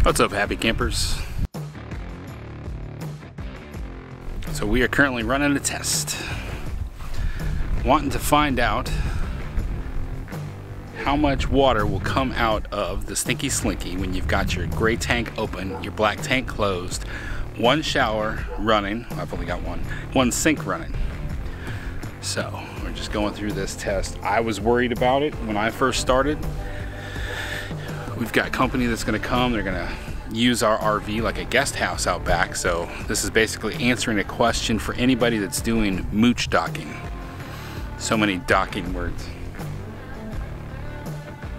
What's up, happy campers? So we are currently running a test, wanting to find out how much water will come out of the Stinky Slinky when you've got your gray tank open, your black tank closed, one shower running, I've only got one sink running. So we're just going through this test. I was worried about it when I first started. We've got a company that's gonna come, they're gonna use our RV like a guest house out back. So this is basically answering a question for anybody that's doing mooch docking. So many docking words.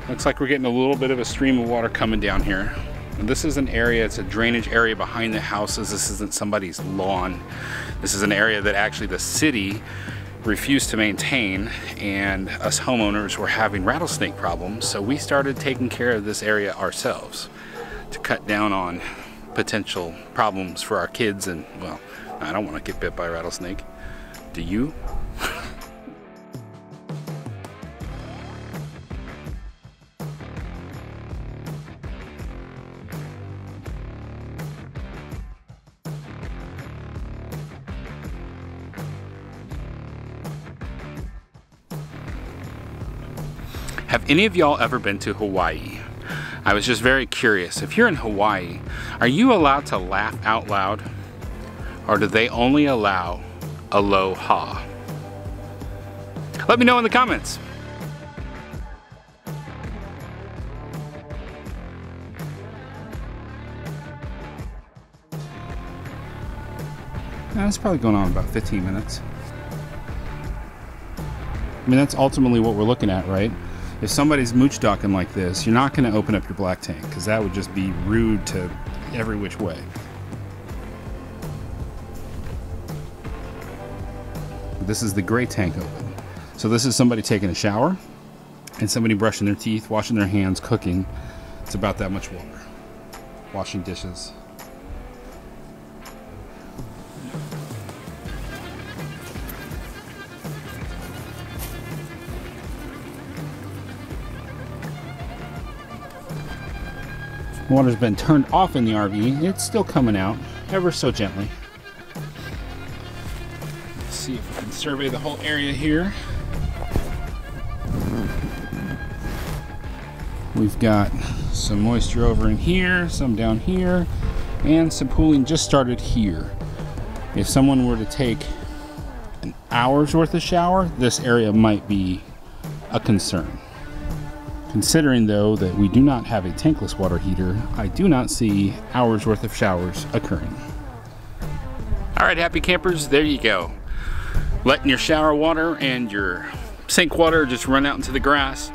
Looks like we're getting a little bit of a stream of water coming down here. And this is an area, it's a drainage area behind the houses. This isn't somebody's lawn. This is an area that actually the city refused to maintain, and us homeowners were having rattlesnake problems, so we started taking care of this area ourselves to cut down on potential problems for our kids. And well, I don't want to get bit by a rattlesnake. Do you? Have any of y'all ever been to Hawaii? I was just very curious. If you're in Hawaii, are you allowed to laugh out loud? Or do they only allow aloha? Let me know in the comments. That's probably going on about 15 minutes. I mean, that's ultimately what we're looking at, right? If somebody's mooch docking like this, you're not going to open up your black tank, because that would just be rude to every which way. This is the gray tank open. So this is somebody taking a shower and somebody brushing their teeth, washing their hands, cooking. It's about that much water. Washing dishes. Water's been turned off in the RV. It's still coming out, ever so gently. Let's see if we can survey the whole area here. We've got some moisture over in here, some down here, and some pooling just started here. If someone were to take an hour's worth of shower, this area might be a concern. Considering though that we do not have a tankless water heater, I do not see hours worth of showers occurring. All right, happy campers, there you go. Letting your shower water and your sink water just run out into the grass,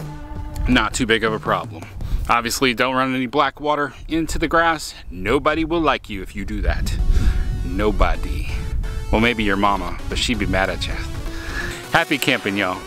not too big of a problem. Obviously, don't run any black water into the grass. Nobody will like you if you do that. Nobody. Well, maybe your mama, but she'd be mad at you. Happy camping, y'all.